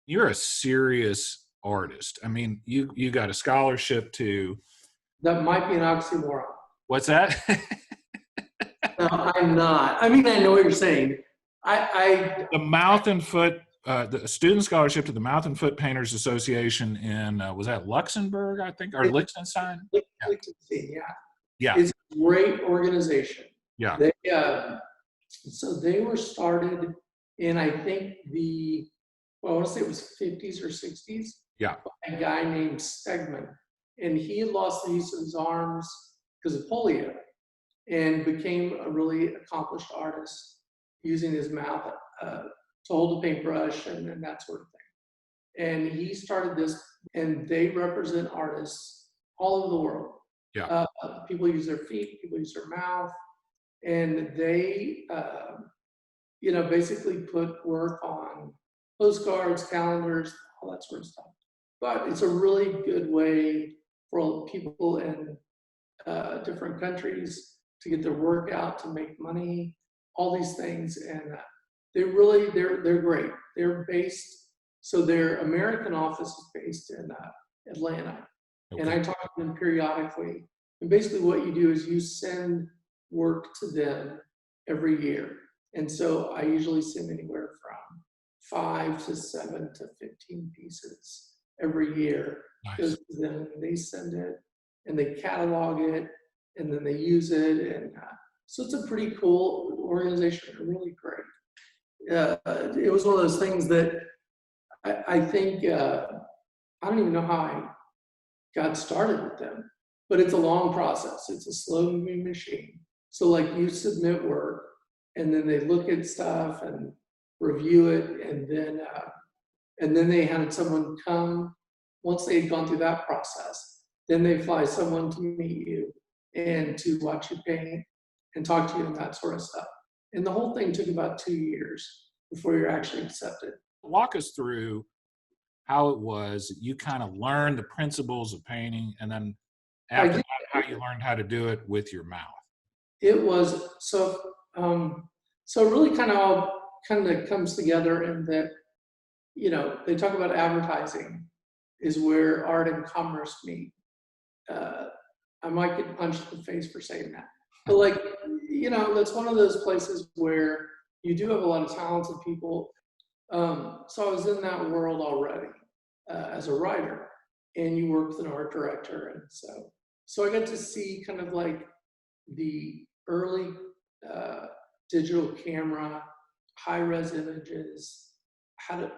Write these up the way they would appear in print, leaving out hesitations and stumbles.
You're a serious artist. I mean, you got a scholarship to That might be an oxymoron. what's that? No, I'm not. I mean, I know what you're saying. I, The Mouth and Foot, the student scholarship to the Mouth and Foot Painters Association in was that Luxembourg, I think, or I Liechtenstein? Yeah, Liechtenstein, yeah. yeah, It's a great organization. yeah. They so they were started in, I think, well, I want to say it was 50s or 60s, Yeah. by a guy named Stegman. And he had lost the use of his arms because of polio and became a really accomplished artist using his mouth to hold a paintbrush and that sort of thing. And he started this, and they represent artists all over the world. Yeah. People use their feet, people use their mouth, and they, basically put work on postcards, calendars, all that sort of stuff. But it's a really good way for people in different countries to get their work out, to make money, all these things, and they're great. They're based, so their American office is based in Atlanta, and Okay. I talk to them periodically. And basically, what you do is you send work to them every year, and so I usually send anywhere from 5 to 7 to 15 pieces every year. Nice. Goes to them, and they send it, and they catalog it, and then they use it, and so it's a pretty cool organization. They're really great. It was one of those things that I think I don't even know how I got started with them, but it's a long process. It's a slow moving machine. So like you submit work, and then they look at stuff and review it, and then they had someone come. Once they had gone through that process, then they fly someone to meet you and to watch you paint and talk to you and that sort of stuff. And the whole thing took about 2 years before you're actually accepted. Walk us through how it was you kind of learned the principles of painting, and then I after did, that, how you learned how to do it with your mouth. it was so so it really kind of all kind of comes together in that, they talk about advertising is where art and commerce meet. Uh, I might get punched in the face for saying that, but like, that's one of those places where you do have a lot of talented people. So I was in that world already as a writer, and you work with an art director, and so I got to see kind of like the early digital camera, high res images, how to,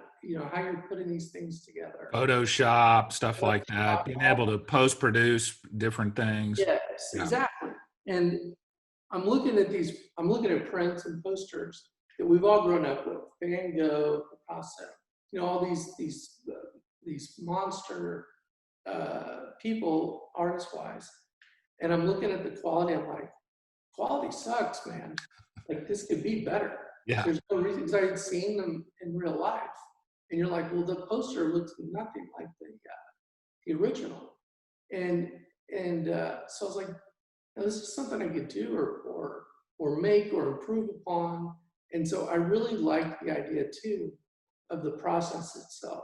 how you're putting these things together. Photoshop, stuff like that, being able All to post produce different things. Yes, Yeah. exactly. And I'm looking at prints and posters that we've all grown up with, Van Gogh, Picasso, all these monster people, artist-wise. And I'm looking at the quality, I'm like, quality sucks, man. Like, this could be better. Yeah. There's no reason, because I had seen them in real life. And you're like, well, the poster looks nothing like the original. And so I was like, this is something I could do or make or improve upon. And so I really liked the idea too of the process itself,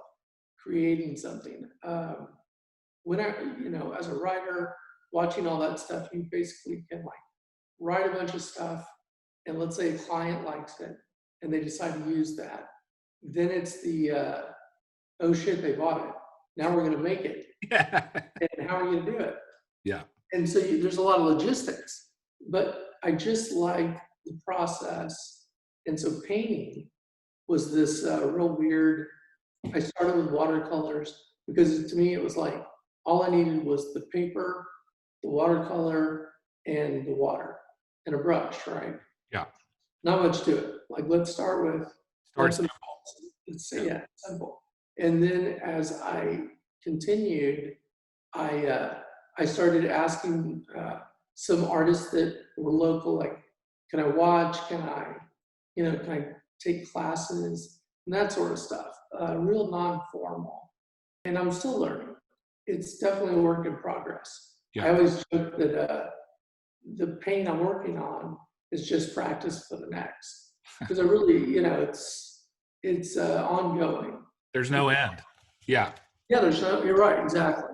creating something. When I, as a writer, watching all that stuff, you basically can like write a bunch of stuff, and let's say a client likes it and they decide to use that. Then it's the, oh shit, they bought it. Now we're going to make it. Yeah. And how are you going to do it? Yeah. And so there's a lot of logistics, but I just like the process. And so painting was this real weird. I started with watercolors because to me it was like all I needed was the paper, the watercolor, and the water and a brush, right? Yeah. Not much to it. Like, let's start with Start simple. Let's say, yeah, simple. And then as I continued, I started asking some artists that were local, like, can I watch? Can I take classes and that sort of stuff? Real non-formal. And I'm still learning. It's definitely a work in progress. Yeah. I always joke that the paint I'm working on is just practice for the next, because I really, it's ongoing. There's no end. Yeah. Yeah, you're right, exactly.